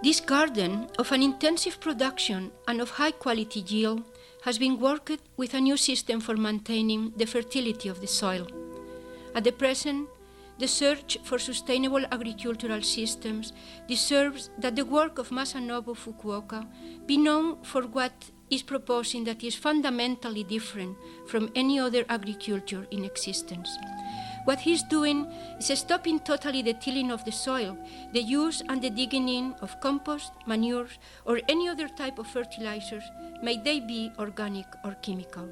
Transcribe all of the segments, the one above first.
This garden of an intensive production and of high quality yield has been worked with a new system for maintaining the fertility of the soil. At the present, the search for sustainable agricultural systems deserves that the work of Masanobu Fukuoka be known for what is proposing that is fundamentally different from any other agriculture in existence. What he's doing is stopping totally the tilling of the soil, the use and the digging in of compost, manures, or any other type of fertilizers, may they be organic or chemical.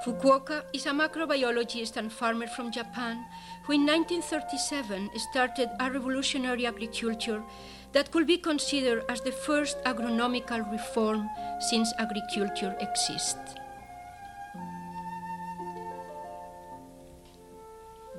Fukuoka is a macrobiologist and farmer from Japan who in 1937 started a revolutionary agriculture that could be considered as the first agronomical reform since agriculture exists.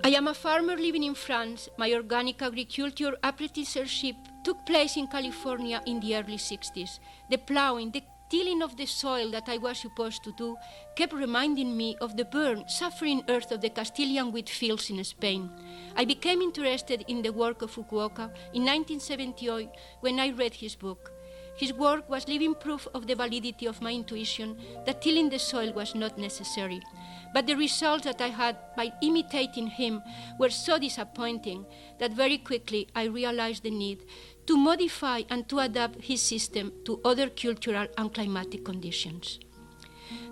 I am a farmer living in France. My organic agriculture apprenticeship took place in California in the early 60s. The plowing, the tilling of the soil that I was supposed to do kept reminding me of the burnt, suffering earth of the Castilian wheat fields in Spain. I became interested in the work of Fukuoka in 1978 when I read his book. His work was living proof of the validity of my intuition that tilling the soil was not necessary. But the results that I had by imitating him were so disappointing that very quickly I realized the need to modify and to adapt his system to other cultural and climatic conditions.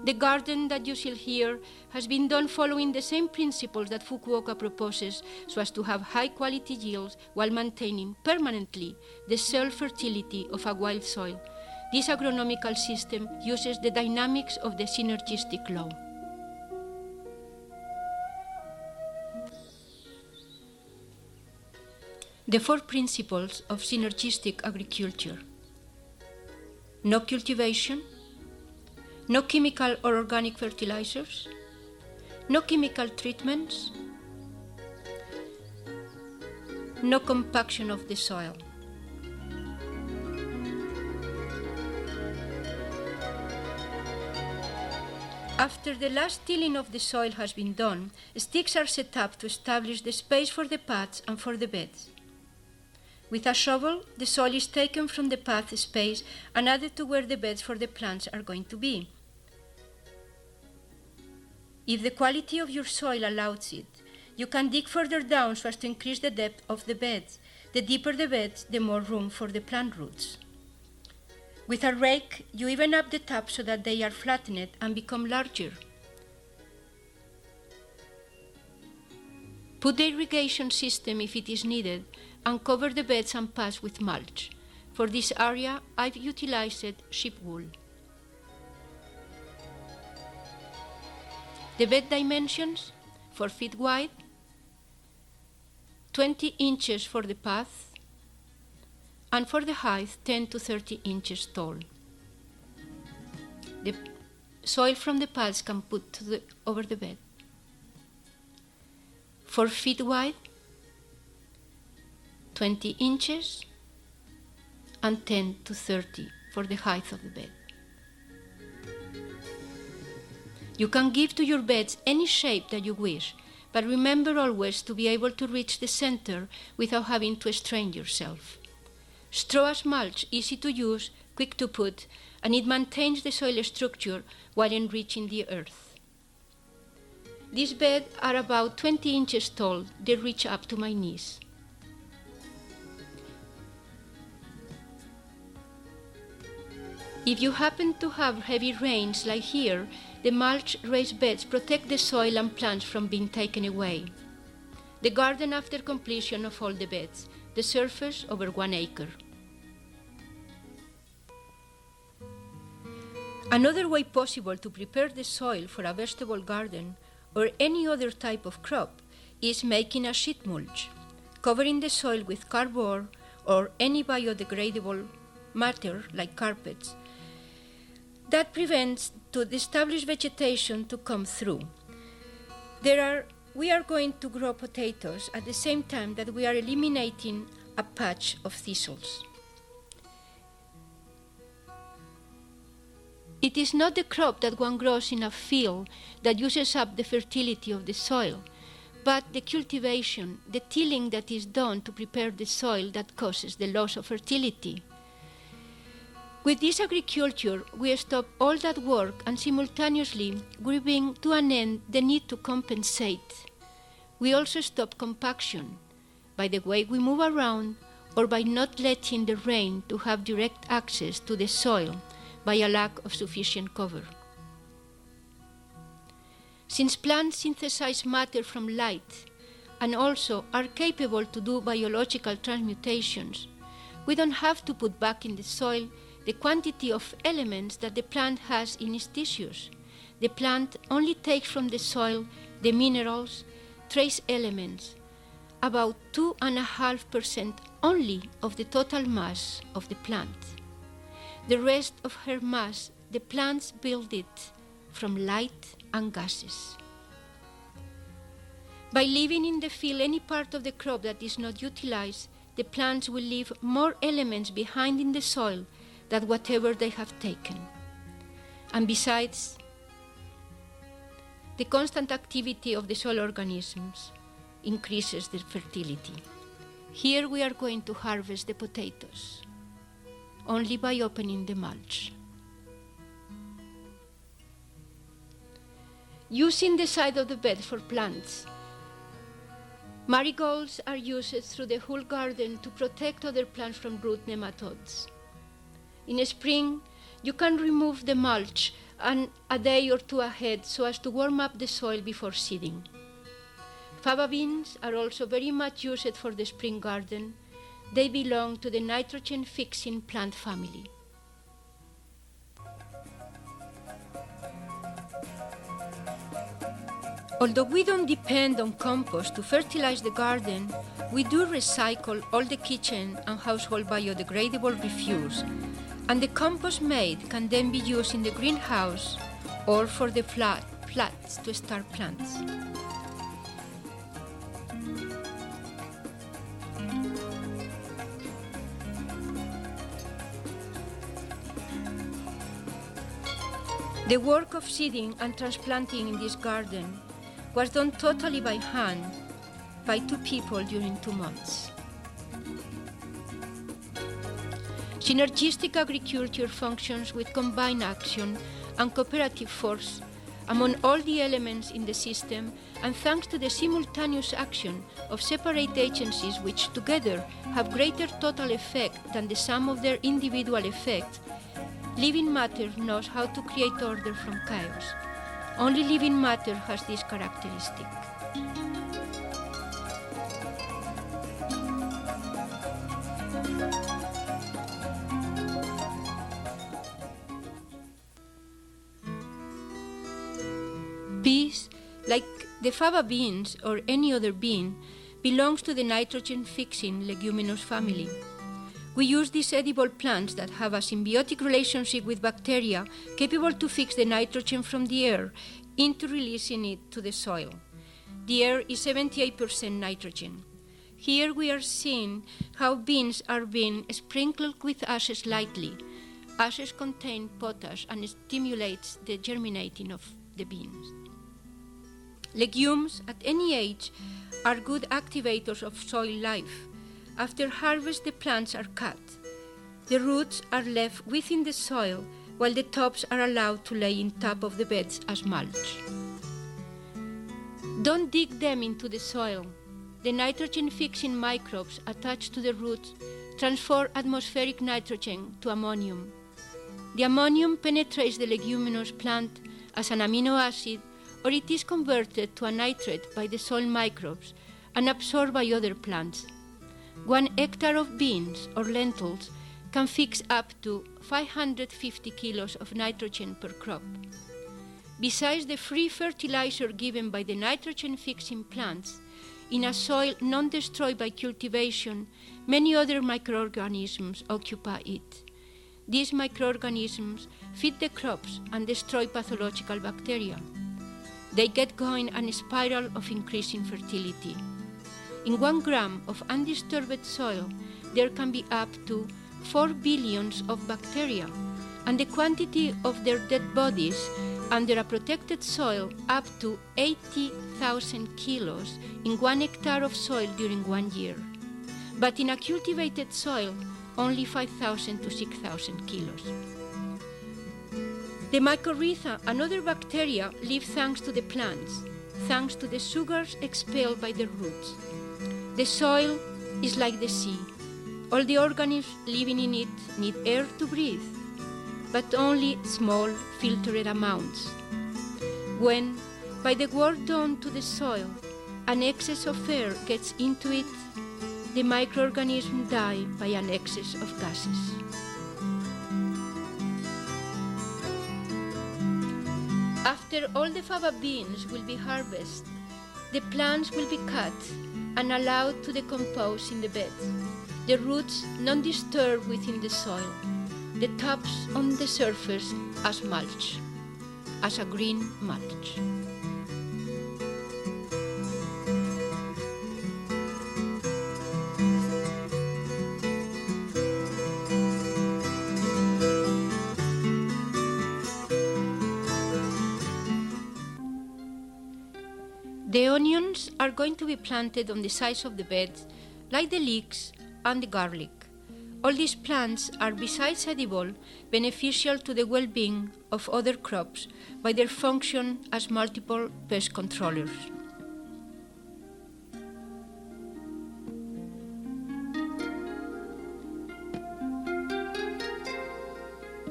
The garden that you see here has been done following the same principles that Fukuoka proposes so as to have high-quality yields while maintaining permanently the self-fertility of a wild soil. This agronomical system uses the dynamics of the synergistic law. The four principles of synergistic agriculture: no cultivation, no chemical or organic fertilizers, no chemical treatments, no compaction of the soil. After the last tilling of the soil has been done, sticks are set up to establish the space for the paths and for the beds. With a shovel, the soil is taken from the path space and added to where the beds for the plants are going to be. If the quality of your soil allows it, you can dig further down so as to increase the depth of the beds. The deeper the beds, the more room for the plant roots. With a rake, you even up the top so that they are flattened and become larger. Put the irrigation system if it is needed, and cover the beds and paths with mulch. For this area, I've utilized sheep wool. The bed dimensions: 4 feet wide, 20 inches for the path, and for the height, 10 to 30 inches tall. The soil from the paths can put over the bed. 4 feet wide, 20 inches, and 10 to 30 for the height of the bed. You can give to your beds any shape that you wish, but remember always to be able to reach the center without having to strain yourself. Straw as mulch, easy to use, quick to put, and it maintains the soil structure while enriching the earth. These beds are about 20 inches tall. They reach up to my knees. If you happen to have heavy rains like here, the mulch raised beds protect the soil and plants from being taken away. The garden after completion of all the beds, the surface over 1 acre. Another way possible to prepare the soil for a vegetable garden or any other type of crop is making a sheet mulch, covering the soil with cardboard or any biodegradable matter like carpets. That prevents the established vegetation to come through. There are we are going to grow potatoes at the same time that we are eliminating a patch of thistles. It is not the crop that one grows in a field that uses up the fertility of the soil, but the cultivation, the tilling that is done to prepare the soil that causes the loss of fertility. With this agriculture, we stop all that work and simultaneously we bring to an end the need to compensate. We also stop compaction by the way we move around or by not letting the rain to have direct access to the soil by a lack of sufficient cover. Since plants synthesize matter from light and also are capable to do biological transmutations, we don't have to put back in the soil the quantity of elements that the plant has in its tissues. The plant only takes from the soil the minerals, trace elements, about 2.5% only of the total mass of the plant. The rest of her mass, the plants build it from light and gases. By leaving in the field any part of the crop that is not utilized, the plants will leave more elements behind in the soil than whatever they have taken. And besides, the constant activity of the soil organisms increases their fertility. Here we are going to harvest the potatoes, only by opening the mulch. Using the side of the bed for plants, marigolds are used through the whole garden to protect other plants from root nematodes. In spring, you can remove the mulch a day or two ahead so as to warm up the soil before seeding. Fava beans are also very much used for the spring garden. They belong to the nitrogen-fixing plant family. Although we don't depend on compost to fertilize the garden, we do recycle all the kitchen and household biodegradable refuse, and the compost made can then be used in the greenhouse or for the flats to start plants. The work of seeding and transplanting in this garden was done totally by hand by 2 people during 2 months. Synergistic agriculture functions with combined action and cooperative force among all the elements in the system, and thanks to the simultaneous action of separate agencies which together have greater total effect than the sum of their individual effects, living matter knows how to create order from chaos. Only living matter has this characteristic. Peas, like the fava beans or any other bean, belongs to the nitrogen-fixing leguminous family. We use these edible plants that have a symbiotic relationship with bacteria capable to fix the nitrogen from the air into releasing it to the soil. The air is 78% nitrogen. Here we are seeing how beans are being sprinkled with ashes lightly. Ashes contain potash and stimulates the germinating of the beans. Legumes at any age are good activators of soil life. After harvest, the plants are cut. The roots are left within the soil, while the tops are allowed to lay in top of the beds as mulch. Don't dig them into the soil. The nitrogen-fixing microbes attached to the roots transfer atmospheric nitrogen to ammonium. The ammonium penetrates the leguminous plant as an amino acid, or it is converted to a nitrate by the soil microbes and absorbed by other plants. 1 hectare of beans or lentils can fix up to 550 kilos of nitrogen per crop. Besides the free fertilizer given by the nitrogen-fixing plants, in a soil non-destroyed by cultivation, many other microorganisms occupy it. These microorganisms feed the crops and destroy pathological bacteria. They get going on a spiral of increasing fertility. In 1 gram of undisturbed soil, there can be up to 4 billions of bacteria, and the quantity of their dead bodies under a protected soil up to 80,000 kilos in 1 hectare of soil during 1 year. But in a cultivated soil, only 5,000 to 6,000 kilos. The mycorrhiza and other bacteria live thanks to the plants, thanks to the sugars expelled by the roots. The soil is like the sea. All the organisms living in it need air to breathe, but only small filtered amounts. When, by the work done to the soil, an excess of air gets into it, the microorganisms die by an excess of gases. After all the fava beans will be harvested, the plants will be cut and allowed to decompose in the bed, the roots non-disturbed within the soil, the tops on the surface as mulch, as a green mulch. The onions are going to be planted on the sides of the bed, like the leeks and the garlic. All these plants are, besides edible, beneficial to the well-being of other crops by their function as multiple pest controllers.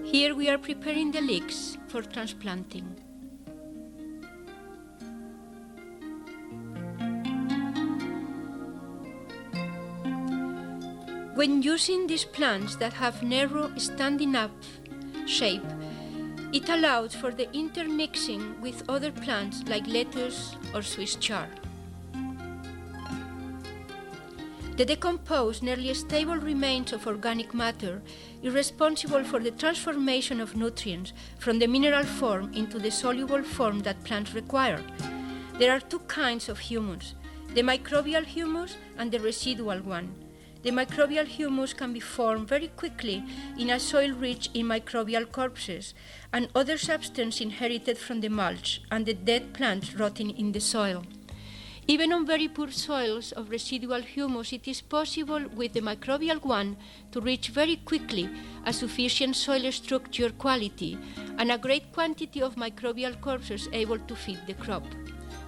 Here we are preparing the leeks for transplanting. When using these plants that have narrow standing up shape, it allows for the intermixing with other plants like lettuce or Swiss chard. The decomposed, nearly stable remains of organic matter is responsible for the transformation of nutrients from the mineral form into the soluble form that plants require. There are 2 kinds of humus, the microbial humus and the residual one. The microbial humus can be formed very quickly in a soil rich in microbial corpses and other substance inherited from the mulch and the dead plants rotting in the soil. Even on very poor soils of residual humus, it is possible with the microbial one to reach very quickly a sufficient soil structure quality and a great quantity of microbial corpses able to feed the crop,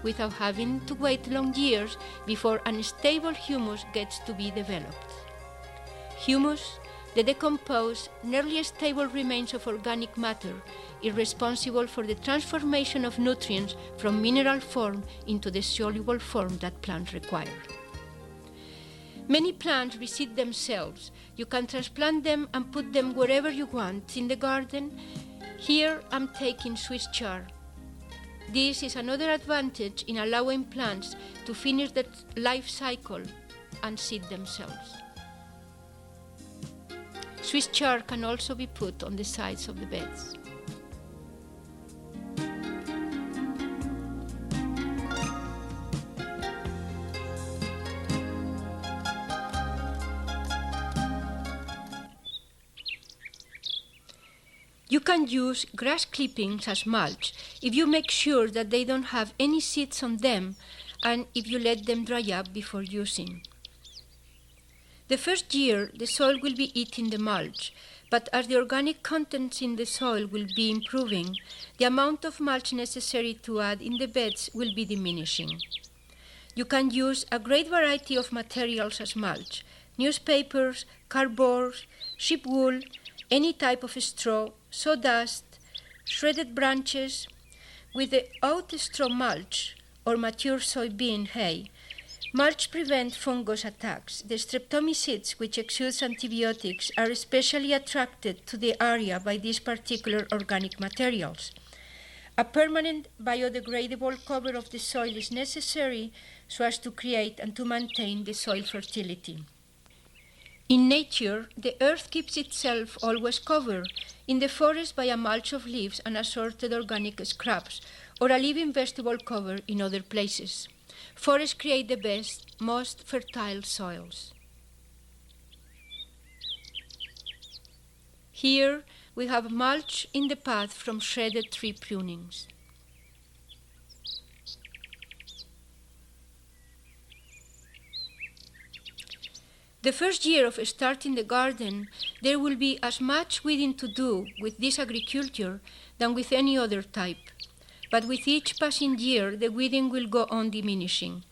without having to wait long years before unstable humus gets to be developed. Humus, the decomposed, nearly stable remains of organic matter, is responsible for the transformation of nutrients from mineral form into the soluble form that plants require. Many plants reseed themselves. You can transplant them and put them wherever you want in the garden. Here I'm taking Swiss chard. This is another advantage in allowing plants to finish their life cycle and seed themselves. Swiss chard can also be put on the sides of the beds. You can use grass clippings as mulch if you make sure that they don't have any seeds on them and if you let them dry up before using. The first year, the soil will be eating the mulch, but as the organic contents in the soil will be improving, the amount of mulch necessary to add in the beds will be diminishing. You can use a great variety of materials as mulch: newspapers, cardboard, sheep wool, any type of straw, sawdust, shredded branches. With the oat straw mulch or mature soybean hay, mulch prevents fungus attacks. The streptomycetes, which exude antibiotics, are especially attracted to the area by these particular organic materials. A permanent biodegradable cover of the soil is necessary so as to create and to maintain the soil fertility. In nature, the earth keeps itself always covered, in the forest by a mulch of leaves and assorted organic scraps, or a living vegetable cover in other places. Forests create the best, most fertile soils. Here we have mulch in the path from shredded tree prunings. The first year of starting the garden, there will be as much weeding to do with this agriculture than with any other type. But with each passing year, the weeding will go on diminishing.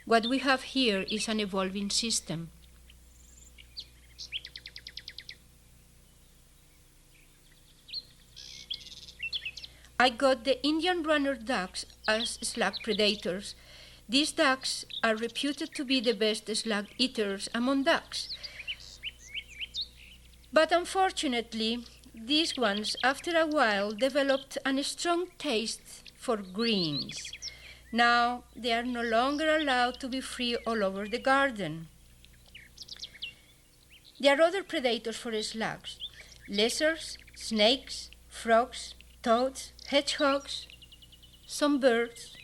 What we have here is an evolving system. I got the Indian runner ducks as slug predators. These ducks are reputed to be the best slug eaters among ducks. But unfortunately, these ones, after a while, developed a strong taste for greens. Now they are no longer allowed to be free all over the garden. There are other predators for slugs: lizards, snakes, frogs, toads, hedgehogs, some birds.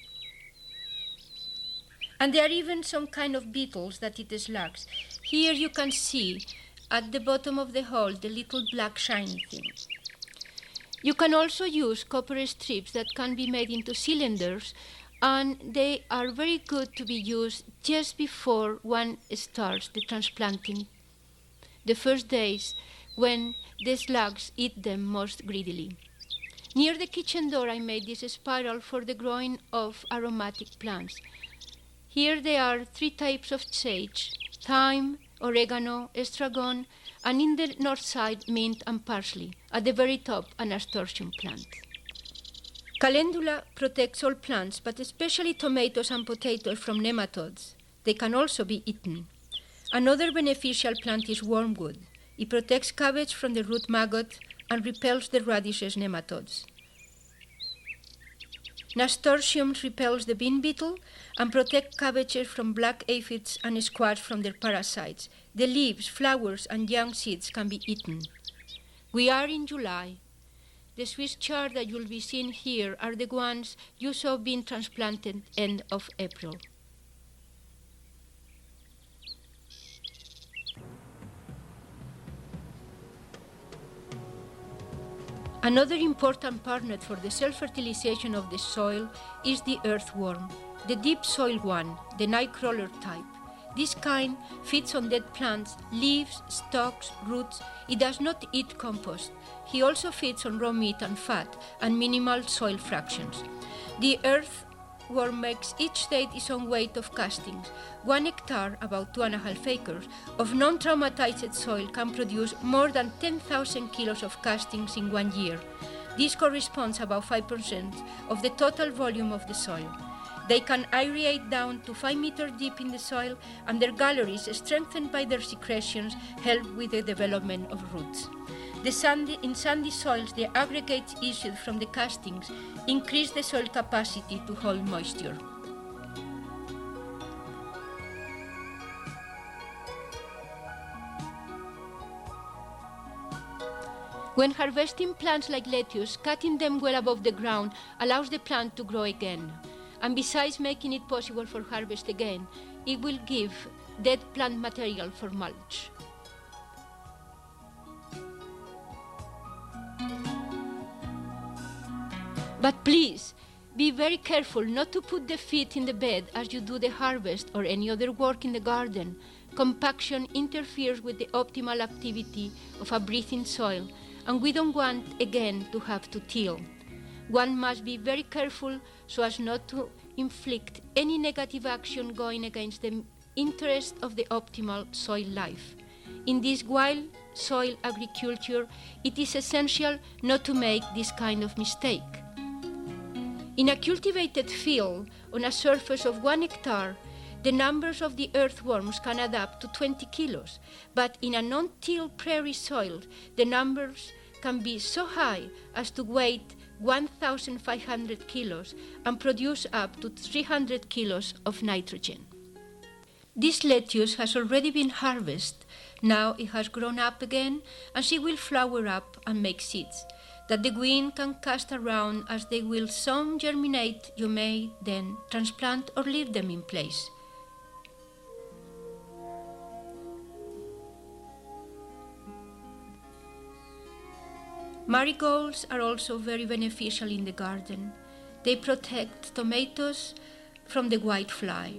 And there are even some kind of beetles that eat slugs. Here you can see at the bottom of the hole the little black shiny thing. You can also use copper strips that can be made into cylinders, and they are very good to be used just before one starts the transplanting, the first days when the slugs eat them most greedily. Near the kitchen door I made this spiral for the growing of aromatic plants. Here there are 3 types of sage: thyme, oregano, estragon, and in the north side, mint and parsley. At the very top, an nasturtium plant. Calendula protects all plants, but especially tomatoes and potatoes from nematodes. They can also be eaten. Another beneficial plant is wormwood. It protects cabbage from the root maggot and repels the radishes nematodes. Nasturtium repels the bean beetle and protects cabbages from black aphids and squash from their parasites. The leaves, flowers, and young seeds can be eaten. We are in July. The Swiss chard that you'll be seeing here are the ones you saw being transplanted end of April. Another important partner for the self-fertilization of the soil is the earthworm, the deep soil one, the nightcrawler type. This kind feeds on dead plants, leaves, stalks, roots. It does not eat compost. He also feeds on raw meat and fat and minimal soil fractions. The earthworm makes each day its own weight of castings. 1 hectare, about 2.5 acres, of non-traumatized soil can produce more than 10,000 kilos of castings in 1 year. This corresponds about 5% of the total volume of the soil. They can aerate down to 5 meters deep in the soil, and their galleries, strengthened by their secretions, help with the development of roots. In sandy soils, the aggregates issued from the castings increase the soil capacity to hold moisture. When harvesting plants like lettuce, cutting them well above the ground allows the plant to grow again. And besides making it possible for harvest again, it will give dead plant material for mulch. But please, be very careful not to put the feet in the bed as you do the harvest or any other work in the garden. Compaction interferes with the optimal activity of a breathing soil, and we don't want again to have to till. One must be very careful so as not to inflict any negative action going against the interest of the optimal soil life. In this wild soil agriculture, it is essential not to make this kind of mistake. In a cultivated field on a surface of 1 hectare, the numbers of the earthworms can add up to 20 kilos, but in a non-tilled prairie soil, the numbers can be so high as to weigh 1,500 kilos and produce up to 300 kilos of nitrogen. This lettuce has already been harvested. Now it has grown up again, and she will flower up and make seeds. that the wind can cast around as they will some germinate. You may then transplant or leave them in place. Marigolds are also very beneficial in the garden. They protect tomatoes from the white fly.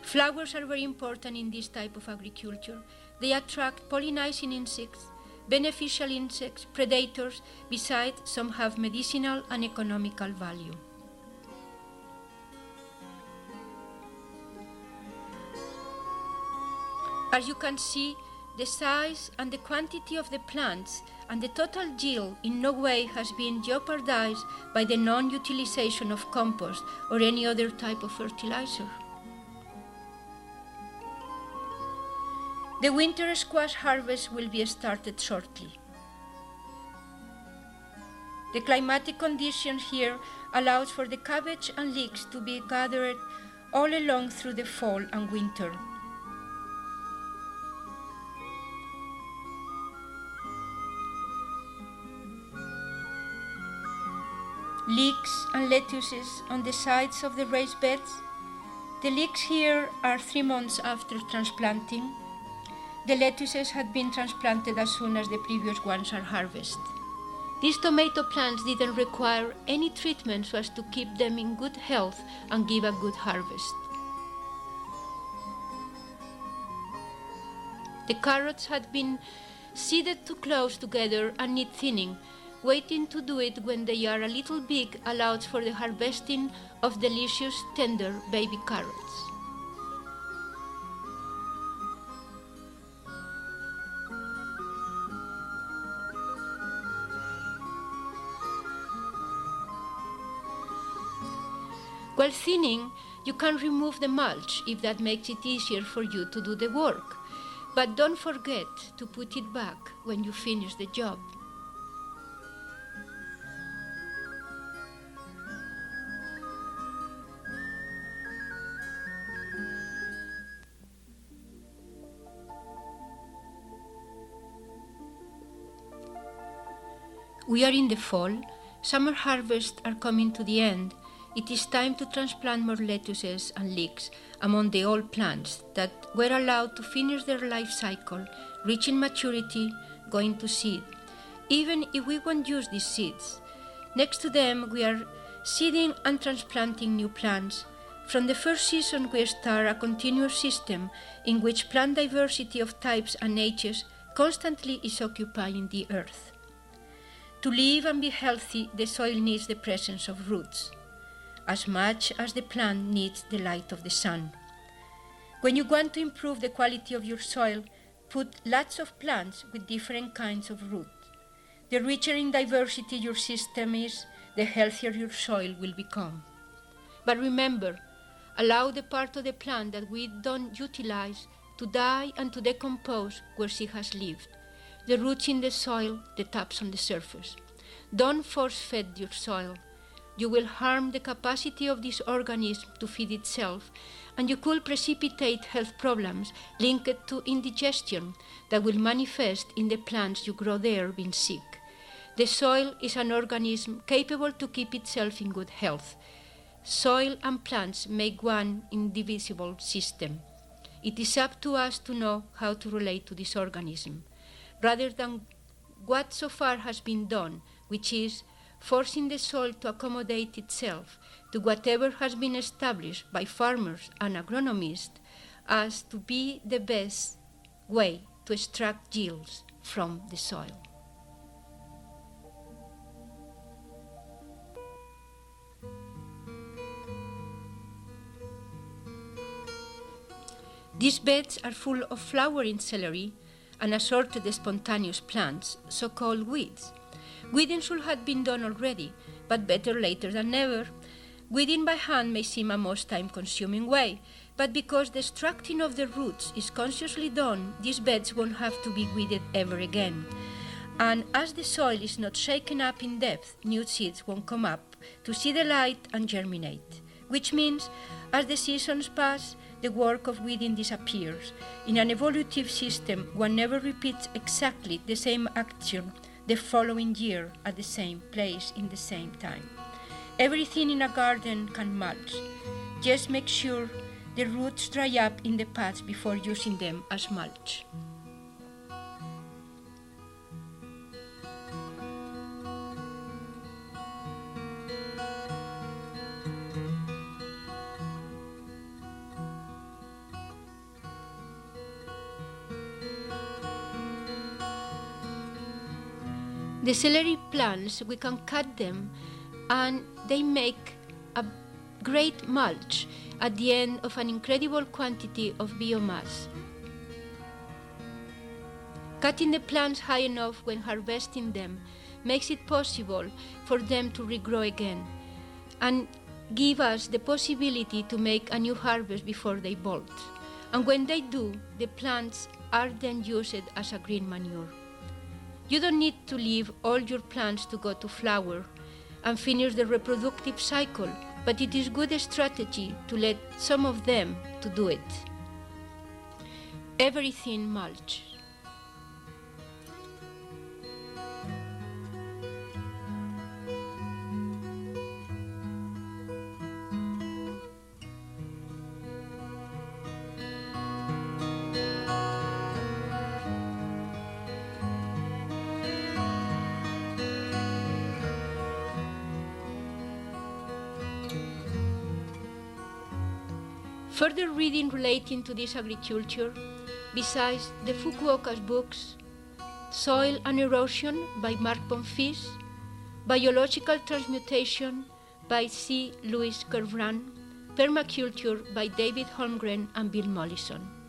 Flowers are very important in this type of agriculture. They attract pollinizing insects, beneficial insects, predators. Besides, some have medicinal and economical value. As you can see, the size and the quantity of the plants and the total yield in no way has been jeopardized by the non-utilization of compost or any other type of fertilizer. The winter squash harvest will be started shortly. The climatic conditions here allows for the cabbage and leeks to be gathered all along through the fall and winter. Leeks and lettuces on the sides of the raised beds. The leeks here are 3 months after transplanting. The lettuces had been transplanted as soon as the previous ones are harvested. These tomato plants didn't require any treatment so as to keep them in good health and give a good harvest. The carrots had been seeded too close together and need thinning. Waiting to do it when they are a little big allows for the harvesting of delicious, tender baby carrots. While thinning, you can remove the mulch if that makes it easier for you to do the work. But don't forget to put it back when you finish the job. We are in the fall. Summer harvests are coming to the end. It is time to transplant more lettuces and leeks among the old plants that were allowed to finish their life cycle, reaching maturity, going to seed. Even if we won't use these seeds, next to them we are seeding and transplanting new plants. From the first season we start a continuous system in which plant diversity of types and ages constantly is occupying the earth. To live and be healthy, the soil needs the presence of roots, as much as the plant needs the light of the sun. When you want to improve the quality of your soil, put lots of plants with different kinds of roots. The richer in diversity your system is, the healthier your soil will become. But remember, allow the part of the plant that we don't utilize to die and to decompose where she has lived. The roots in the soil, the tops on the surface. Don't force-feed your soil. You will harm the capacity of this organism to feed itself, and you could precipitate health problems linked to indigestion that will manifest in the plants you grow there being sick. The soil is an organism capable to keep itself in good health. Soil and plants make one indivisible system. It is up to us to know how to relate to this organism, rather than what so far has been done, which is forcing the soil to accommodate itself to whatever has been established by farmers and agronomists as to be the best way to extract yields from the soil. These beds are full of flowering celery and assorted spontaneous plants, so-called weeds. Weeding should have been done already, but better later than never. Weeding by hand may seem a most time-consuming way, but because the extracting of the roots is consciously done, these beds won't have to be weeded ever again. And as the soil is not shaken up in depth, new seeds won't come up to see the light and germinate, which means as the seasons pass, the work of weeding disappears. In an evolutive system, one never repeats exactly the same action the following year at the same place in the same time. Everything in a garden can mulch. Just make sure the roots dry up in the paths before using them as mulch. The celery plants, we can cut them and they make a great mulch at the end of an incredible quantity of biomass. Cutting the plants high enough when harvesting them makes it possible for them to regrow again and give us the possibility to make a new harvest before they bolt. And when they do, the plants are then used as a green manure. You don't need to leave all your plants to go to flower and finish the reproductive cycle, but it is good strategy to let some of them to do it. Everything mulch. Further reading relating to this agriculture, besides the Fukuoka's books, Soil and Erosion by Mark Bonfils, Biological Transmutation by C. Louis Kervran, Permaculture by David Holmgren and Bill Mollison.